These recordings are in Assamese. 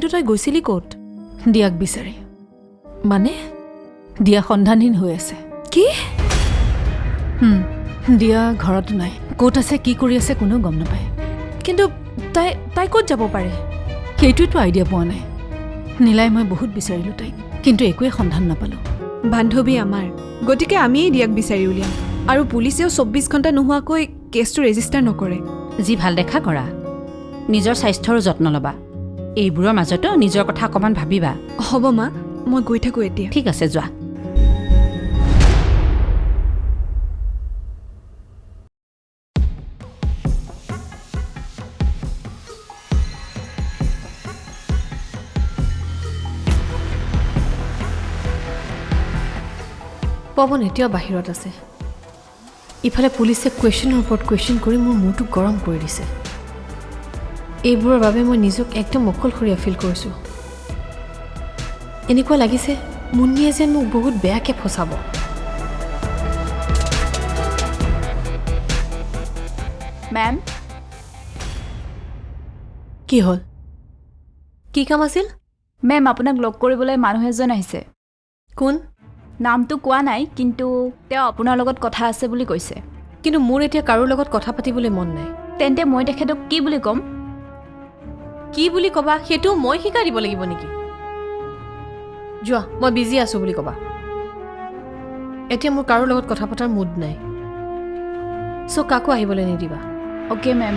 কিন্তু তই গৈছিলি ক'ত? দিয়াক বিচাৰি। মানে দিয়া সন্ধানহীন হৈ আছে। কি? দিয়া ঘৰত নাই। ক'ত আছে কি কৰি আছে কোনেও গম নাপায়। কিন্তু তাই ক'ত যাব পাৰে? সেইটোৱেতো আইডিয়া পোৱা নাই। নীলাই মই বহুত বিচাৰিলোঁ তাইক, কিন্তু একোৱে সন্ধান নাপালোঁ। বান্ধৱী আমাৰ, গতিকে আমিয়েই দিয়াক বিচাৰি উলিয়াম। আৰু পুলিচেও 24 ঘণ্টা নোহোৱাকৈ কেছটো ৰেজিষ্টাৰ নকৰে। যি ভাল দেখা কৰা, নিজৰ স্বাস্থ্যৰো যত্ন ল'বা। এইবোৰৰ মাজতো নিজৰ কথা অকণমান ভাবিবা। হ'ব মা, মই গৈ থাকোঁ এতিয়া। ঠিক আছে, যোৱা। পৱন এতিয়াও বাহিৰত আছে। ইফালে পুলিচে কুৱেশ্যনৰ ওপৰত কুৱেশ্যন কৰি মোৰ মূৰটো গৰম কৰি দিছে। এইবোৰৰ বাবে মই নিজক একদম অকলশৰীয়া ফিল কৰিছোঁ। এনেকুৱা লাগিছে মুন্নিয়ে যেন মোক বহুত বেয়াকৈ ফচাব। মেম, কি হ'ল? কি কাম আছিল? মেম, আপোনাক লগ কৰিবলৈ মানুহ এজন আহিছে। কোন? নামটো কোৱা নাই, কিন্তু তেওঁ আপোনাৰ লগত কথা আছে বুলি কৈছে। কিন্তু মোৰ এতিয়া কাৰোৰ লগত কথা পাতিবলৈ মন নাই। তেন্তে মই তেখেতক কি বুলি ক'ম? কি বুলি ক'বা সেইটোও মই শিকাই দিব লাগিব নেকি? যোৱা, মই বিজি আছোঁ বুলি ক'বা। এতিয়া মোৰ কাৰোৰ লগত কথা পতাৰ মুড নাই। চ' কাকো আহিবলৈ নিদিবা। Okay ma'am.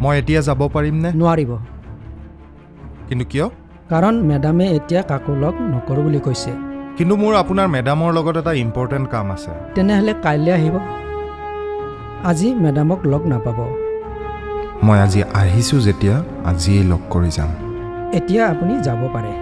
মই এতিয়া যাব পাৰিমনে? নোৱাৰিব। কিন্তু কিয়? কাৰণ মেডামে এতিয়া কাকো লগ নকৰোঁ বুলি কৈছে। কিন্তু মোৰ আপোনাৰ মেডামৰ লগত এটা ইম্পৰ্টেণ্ট কাম আছে। তেনেহ'লে কাইলৈ আহিব। আজি মেডামক লগ নাপাব। মই আজি আহিছোঁ যেতিয়া আজিয়েই লগ কৰি যাম। এতিয়া আপুনি যাব পাৰে।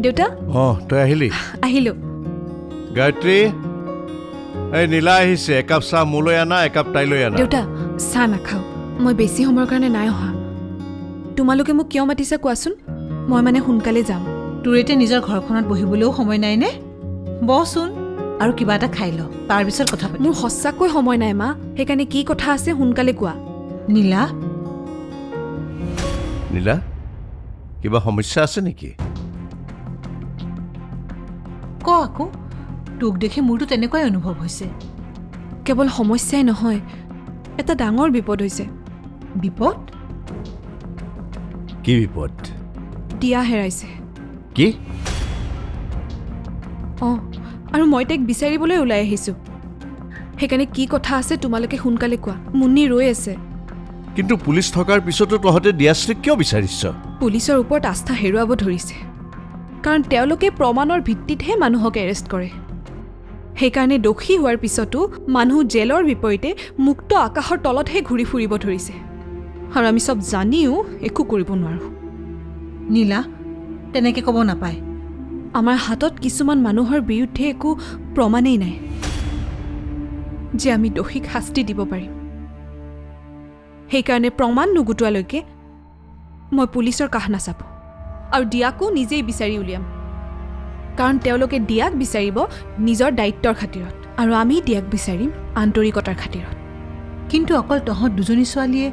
দেউতা, তই আহিলি? আহিলোঁ। গায়ত্ৰী, এই নীলা আহিছে। একাপ চাহ মোলৈ আনা, একাপ তাইলৈ আনা। দেউতা, চাহ নাখাওঁ। মই বেছি সময়ৰ কাৰণে নাই অহা। তোমালোকে মোক কিয় মাতিছা কোৱাচোন? মই মানে সোনকালে যাম। তোৰ এতিয়া নিজৰ ঘৰখনত বহিবলৈও সময় নাই নে? বহচোন, আৰু কিবা এটা খাই ল, তাৰপিছত কথা পাতিম। মোৰ সঁচাকৈ সময় নাই মা, সেইকাৰণে কি কথা আছে সোনকালে কোৱা। নীলা, নীলা কিবা সমস্যা আছে নেকি? ক আকৌ, তোক দেখি মোৰতো তেনেকুৱাই অনুভৱ হৈছে। কেৱল সমস্যাই নহয়, এটা ডাঙৰ বিপদ হৈছে। বিপদ? কি বিপদ? দিয়া হেৰাইছে। কি? অঁ, আৰু মই তাইক বিচাৰিবলৈ ওলাই আহিছোঁ। সেইকাৰণে কি কথা আছে তোমালোকে সোনকালে কোৱা, মুন্নি ৰৈ আছে। কিন্তু পুলিচ থকাৰ পিছতো তহঁতে দিয়াশ্ৰীক কিয় বিচাৰিছ? পুলিচৰ ওপৰত আস্থা হেৰুৱাব ধৰিছে, কাৰণ তেওঁলোকে প্ৰমাণৰ ভিত্তিতহে মানুহক এৰেষ্ট কৰে। সেইকাৰণে দোষী হোৱাৰ পিছতো মানুহ জেলৰ বিপৰীতে মুক্ত আকাশৰ তলতহে ঘূৰি ফুৰিব ধৰিছে, আৰু আমি চব জানিও একো কৰিব নোৱাৰোঁ। নীলা, তেনেকৈ ক'ব নাপায়। আমাৰ হাতত কিছুমান মানুহৰ বিৰুদ্ধে একো প্ৰমাণেই নাই যে আমি দোষীক শাস্তি দিব পাৰিম। সেইকাৰণে প্ৰমাণ নুগুটোৱালৈকে মই পুলিচৰ কাষ নাচাপো, আৰু দিয়াকো নিজেই বিচাৰি উলিয়াম, কাৰণ তেওঁলোকে দিয়াক বিচাৰিব নিজৰ দায়িত্বৰ খাতিৰত, আৰু আমি দিয়াক বিচাৰিম আন্তৰিকতাৰ খাতিৰত। কিন্তু অকল তহঁত দুজনী ছোৱালীয়ে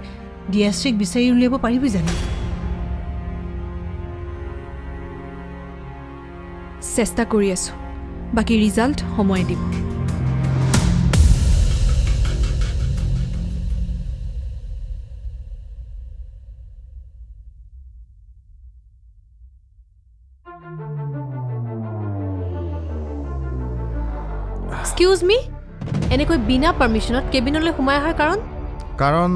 দিয়াশ্ৰীক বিচাৰি উলিয়াব পাৰিবি জানো? চেষ্টা কৰি আছোঁ, বাকী ৰিজাল্ট সময়ে দিব। এক্সকিউজ মি, এনেকৈ বিনা পাৰ্মিশ্যনত কেবিনলৈ সোমাই অহাৰ কাৰণ? কাৰণ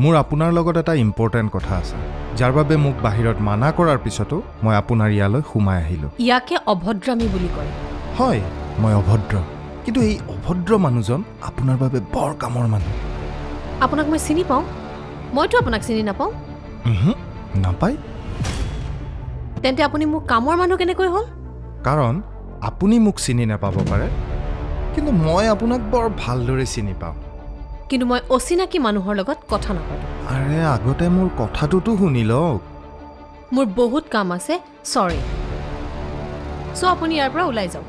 মোৰ আপোনাৰ লগত এটা ইম্পৰ্টেণ্ট কথা আছে, যাৰ বাবে মোক বাহিৰত মানা কৰাৰ পিছতো মই আপোনাৰ ইয়ালৈ সোমাই আহিলোঁ। ইয়াকে অভদ্ৰামী বুলি কয়। হয়, মই অভদ্ৰ, কিন্তু এই অভদ্ৰ মানুহজন আপোনাৰ বাবে বৰ কামৰ মানুহ। আপোনাক মই চিনি পাওঁ? মইতো আপোনাক চিনি নাপাওঁ। নাপায়? তেন্তে আপুনি মোৰ কামৰ মানুহ কেনেকৈ হ'ল? কাৰণ আপুনি মোক চিনি নাপাব পাৰে, কিন্তু মই আপোনাক বৰ ভালদৰে চিনি পাওঁ। কিন্তু মই অচিনাকি মানুহৰ লগত কথা নাপাতো। আৰে আগতে মোৰ কথাটোতো শুনি লওক। মোৰ বহুত কাম আছে, চৰি। চ' আপুনি ইয়াৰ পৰা ওলাই যাওক।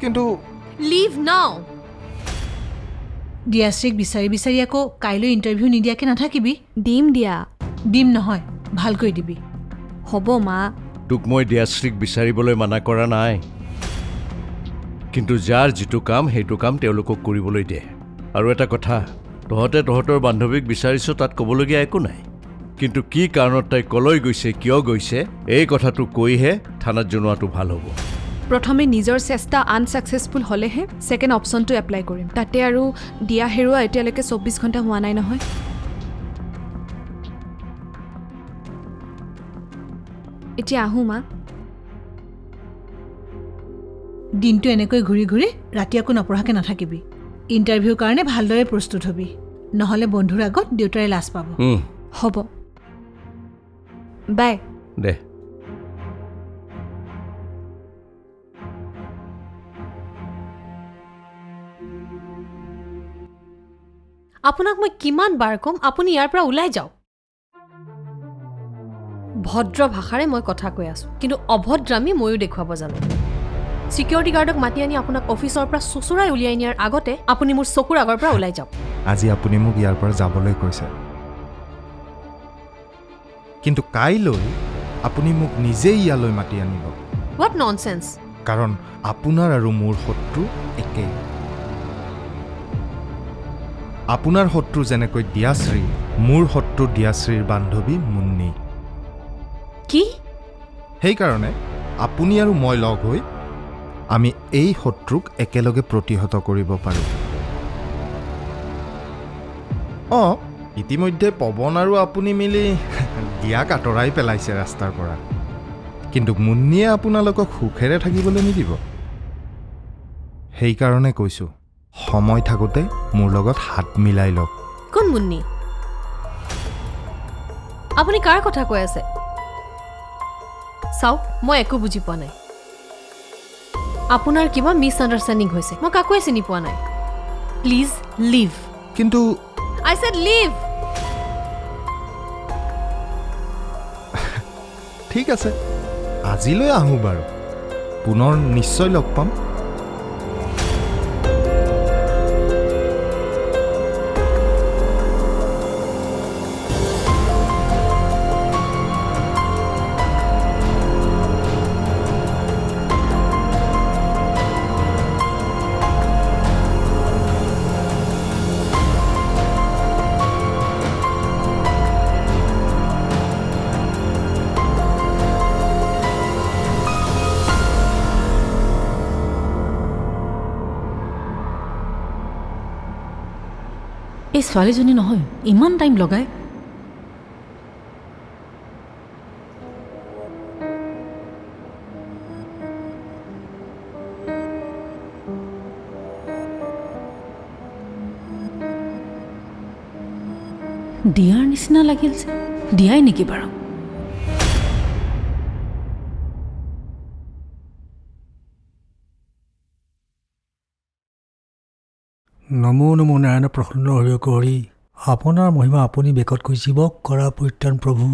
কিন্তু লিভ নাও। দিয়াশ্ৰীক বিচাৰি বিচাৰি আকৌ কাইলৈ ইণ্টাৰভিউ নিদিয়াকৈ নাথাকিবি। দিম দিয়া। দিম নহয়, ভালকৈ দিবি। হ'ব মা। তোক মই দিয়াশ্ৰীক বিচাৰিবলৈ মানা কৰা নাই, কিন্তু যাৰ যিটো কাম সেইটো কাম তেওঁলোকক কৰিবলৈ দিয়ে। আৰু এটা কথা, তহঁতে তহঁতৰ বান্ধৱীক বিচাৰিছ, তাত ক'বলগীয়া একো নাই। কিন্তু কি কাৰণত তাই কলৈ গৈছে, কিয় গৈছে, এই কথাটো কৈহে থানাত জনোৱাটো ভাল হ'ব। প্ৰথমে নিজৰ চেষ্টা আনচাকচেছফুল হ'লেহে ছেকেণ্ড অপশ্যনটো এপ্লাই কৰিম। তাতে আৰু দিয়া হেৰুৱা এতিয়ালৈকে 24 ঘণ্টা হোৱা নাই নহয়। এতিয়া আহোঁ মা। দিনটো এনেকৈ ঘূৰি ঘূৰি ৰাতি আকৌ নপঢ়াকৈ নাথাকিবি। ইণ্টাৰভিউৰ কাৰণে ভালদৰে প্ৰস্তুত হবি, নহ'লে বন্ধুৰ আগত দেউতাৰে লাজ পাব। হ'ব, বাই। দে। আপোনাক মই কিমান বাৰ ক'ম আপুনি ইয়াৰ পৰা ওলাই যাওক। ভদ্ৰ ভাষাৰে মই কথা কৈ আছোঁ, কিন্তু অভদ্ৰামী ময়ো দেখুৱাব জানো। ছিকিউৰিটি গাৰ্ডক মাতি আনি আপোনাক অফিচৰ পৰা চুচুৰাই উলিয়াই নিয়াৰ আগতে আপুনি মোৰ চকুৰ আগৰ পৰা ওলাই যাওক। আজি আপুনি মোক ইয়াৰ পৰা যাবলৈ কৈছে, কিন্তু কাইলৈ আপুনি মোক নিজেই ইয়ালৈ মাতি আনিব। What nonsense. কাৰণ আপোনাৰ আৰু মোৰ শত্ৰু একেই। আপোনাৰ শত্ৰু যেনেকৈ দিয়াশ্ৰী, মোৰ শত্ৰু দিয়াশ্ৰীৰ বান্ধৱী মুন্নি। কি? সেইকাৰণে আপুনি আৰু মই লগ হৈ আমি এই শত্ৰুক একেলগে প্ৰতিহত কৰিব পাৰোঁ। অঁ, ইতিমধ্যে পৱন আৰু আপুনি মিলি দিয়াক আঁতৰাই পেলাইছে ৰাস্তাৰ পৰা, কিন্তু মুন্নিয়ে আপোনালোকক সুখেৰে থাকিবলৈ নিদিব। সেইকাৰণে কৈছোঁ, সময় থাকোঁতে মোৰ লগত হাত মিলাই লওক। কোন মুন্নি? আপুনি কাৰ কথা কৈ আছে? চাওক, মই একো বুজি পোৱা নাই। আপোনাৰ কিবা মিছআণ্ডাৰষ্টেণ্ডিং হৈছে। মই কাকোৱে চিনি পোৱা নাই। Please leave. কিন্তু আই ছেড লিভ। ঠিক আছে, আজিলৈ আহোঁ বাৰু, পুনৰ নিশ্চয় লগ পাম। সেই ছোৱালীজনী নহয় ইমান টাইম লগায়। দিয়াৰ নিচিনা লাগিল যে, দিয়াই নেকি বাৰু? নমো নমো নাৰায়ণ প্ৰসন্ন হৰি হৰি। আপোনাৰ মহিমা আপুনি বেকত কৈ জীৱক কৰা পৰিত্ৰাণ প্ৰভু,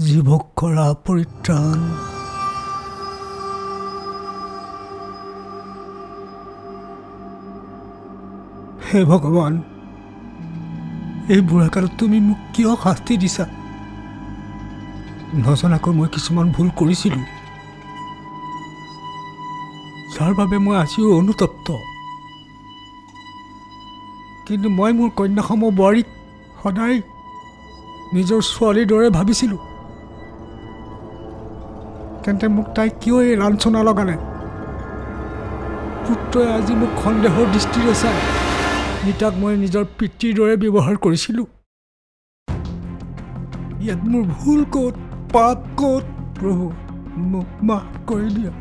জীৱক কৰা পৰিত্ৰাণ। হে ভগৱান, এই বুঢ়াকালত তুমি মোক কিয় শাস্তি দিছা? নজনাকৈ মই কিছুমান ভুল কৰিছিলোঁ, যাৰ বাবে মই আজিও অনুতপ্ত। কিন্তু মই মোৰ কন্যাসম বোৱাৰীক সদায় নিজৰ ছোৱালীৰ দৰে ভাবিছিলোঁ। তেন্তে মোক তাই কিয় এই লাঞ্ছনা লগালে? পুত্ৰই আজি মোক সন্দেহৰ দৃষ্টিৰে চাই ৰীতাক মই নিজৰ পিতৃৰ দৰে ব্যৱহাৰ কৰিছিলোঁ। ইয়াত মোৰ ভুল ক'ত, পাপ ক'ত? প্ৰভু মোক মাফ কৰি দিয়া।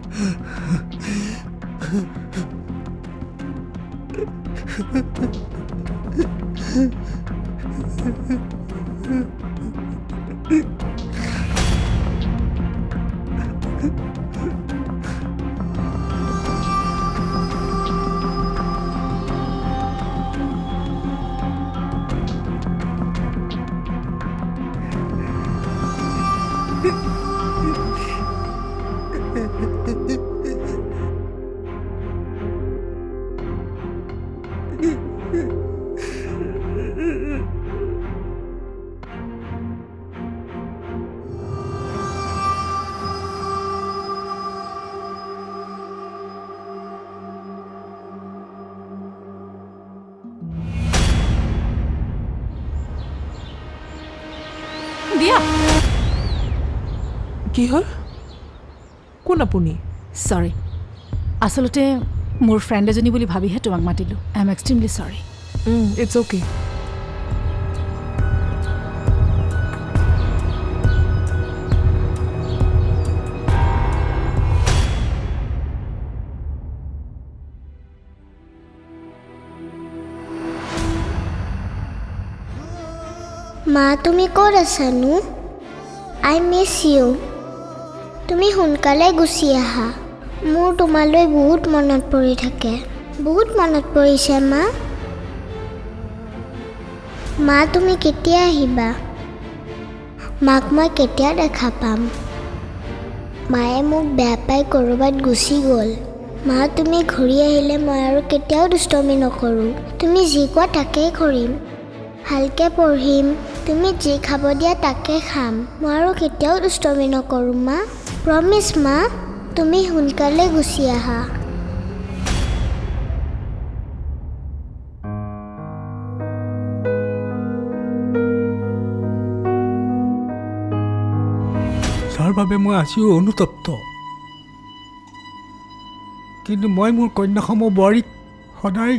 দিয়া। কি হ'ল? কোন আপুনি? চৰি, আচলতে মোৰ ফ্ৰেণ্ড এজনী বুলি ভাবিহে তোমাক মাতিলোঁ। I am extremely sorry. It's okay. মা তুমি ক'ত আছানো? I miss you. তুমি সোনকালে গুচি আহা, মোৰ তোমালৈ বহুত মনত পৰি থাকে। বহুত মনত পৰিছে মা। মা তুমি কেতিয়া আহিবা? মাক মই কেতিয়া দেখা পাম? মায়ে মোক বেয়া পাই ক'ৰবাত গুচি গ'ল। মা তুমি ঘূৰি আহিলে মই আৰু কেতিয়াও দুষ্টমি নকৰোঁ। তুমি যি কোৱা তাকেই কৰিম, ভালকৈ পঢ়িম, তুমি যি খাব দিয়া তাকে খাম। মই আৰু কেতিয়াও দুষ্টমি নকৰোঁ মা, প্ৰমিছ মা। তুমি সোনকালে গুচি আহা। যাৰ বাবে মই আজিও অনুতপ্ত। কিন্তু মই মোৰ কন্যাসম বোৱাৰীক সদায়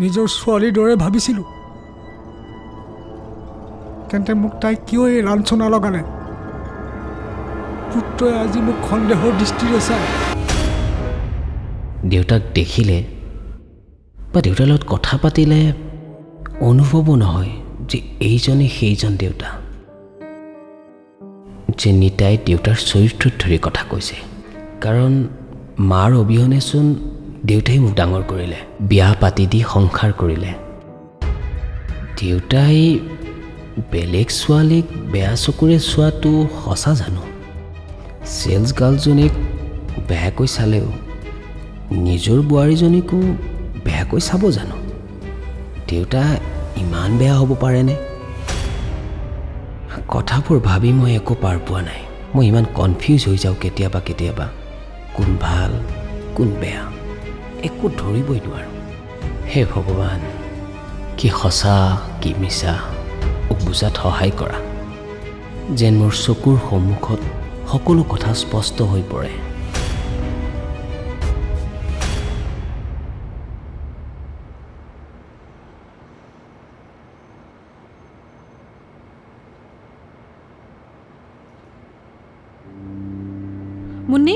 নিজৰ ছোৱালীৰ দৰে ভাবিছিলোঁ। তেন্তে মোক তাই কিয় এই লাঞ্ছনা লগালে? পুত্ৰই আজি মোক সন্দেহৰ দৃষ্টিৰে চাই। দেউতাক দেখিলে বা দেউতাৰ লগত কথা পাতিলে অনুভৱো নহয় যে এইজনে সেইজন দেউতা, যে নিতাই দেউতাৰ চৰিত্ৰত ধৰি কথা কৈছে। কাৰণ মাৰ অবিহনেচোন দেউতাই মোক ডাঙৰ কৰিলে, বিয়া পাতি দি সংসাৰ কৰিলে। দেউতাই বেলেগ ছোৱালীক বেয়া চকুৰে চোৱাটো সঁচা জানো? চেলছ গাৰ্লজনীক বেয়াকৈ চালেও নিজৰ বোৱাৰীজনীকো বেয়াকৈ চাব জানো? দেউতা ইমান বেয়া হ'ব পাৰেনে? কথাবোৰ ভাবি মই একো পাৰ পোৱা নাই। মই ইমান কনফিউজ হৈ যাওঁ কেতিয়াবা কেতিয়াবা, কোন ভাল কোন বেয়া একো ধৰিবই নোৱাৰোঁ। হে ভগৱান, কি সঁচা কি মিছা মোক বুজাত সহায় কৰা, যেন মোৰ চকুৰ সন্মুখত সকলো কথা স্পষ্ট হৈ পৰে। মুন্নি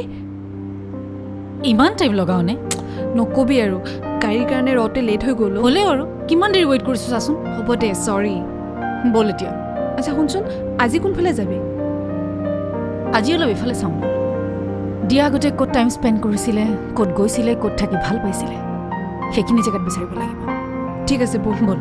ইমান টাইম লগাওনে নকবি আৰু গাড়ীৰ কাৰণে ৰওঁতে লেট হৈ গ'ল হ'লে আৰু কিমান দেৰি ৱেইট কৰিছোঁ চাচোন হ'ব দে চৰি ব'ল এতিয়া আচ্ছা শুনচোন আজি কোনফালে যাবি আজি অলপ ইফালে চাওঁ দিয়া আগতে ক'ত টাইম স্পেণ্ড কৰিছিলে ক'ত গৈছিলে ক'ত থাকি ভাল পাইছিলে সেইখিনি জেগাত বিচাৰিব লাগিব ঠিক আছে ব'ল ব'ল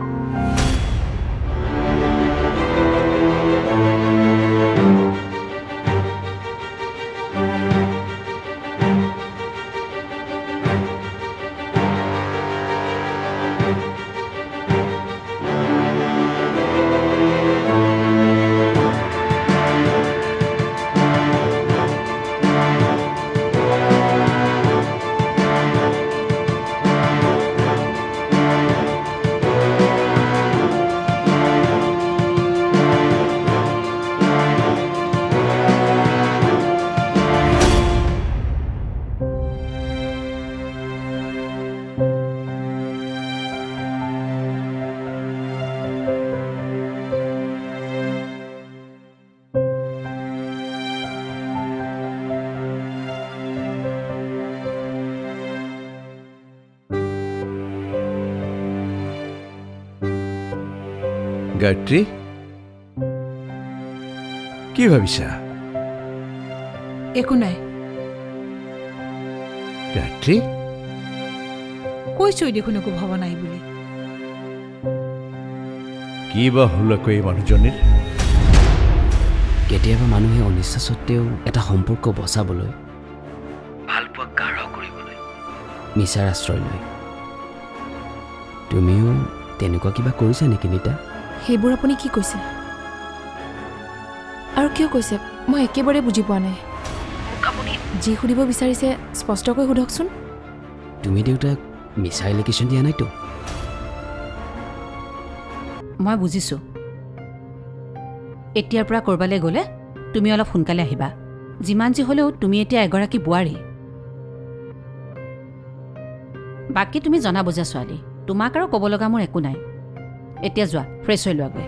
গায়ত্ৰী কি ভাবিছা একো নাই গায়ত্ৰী কৈছোঁ দেখোন একো ভবা নাই বুলি কি বা হ'ল আকৌ এই মানুহজনীৰ কেতিয়াবা মানুহে অনিচ্ছা সত্ত্বেও এটা সম্পৰ্ক বচাবলৈ ভালপোৱা গাঢ় কৰিবলৈ মিছাৰ আশ্ৰয় লয় তুমিও তেনেকুৱা কিবা কৰিছা নেকি নিতা সেইবোৰ আপুনি কি কৈছে আৰু কিয় কৈছে মই একেবাৰে বুজি পোৱা নাই আপুনি যি সুধিব বিচাৰিছে স্পষ্টকৈ সোধকচোন তুমি দেউতাক মিছা এলিগেশ্যন দিয়া নাইতো মই বুজিছোঁ এতিয়াৰ পৰা ক'ৰবালৈ গ'লে তুমি অলপ সোনকালে আহিবা যিমান যি হ'লেও তুমি এতিয়া এগৰাকী বোৱাৰী বাকী তুমি জনা বুজা ছোৱালী তোমাক আৰু ক'ব লগা মোৰ একো নাই এতিয়া যোৱা ফ্ৰেছ হৈ লোৱাগৈ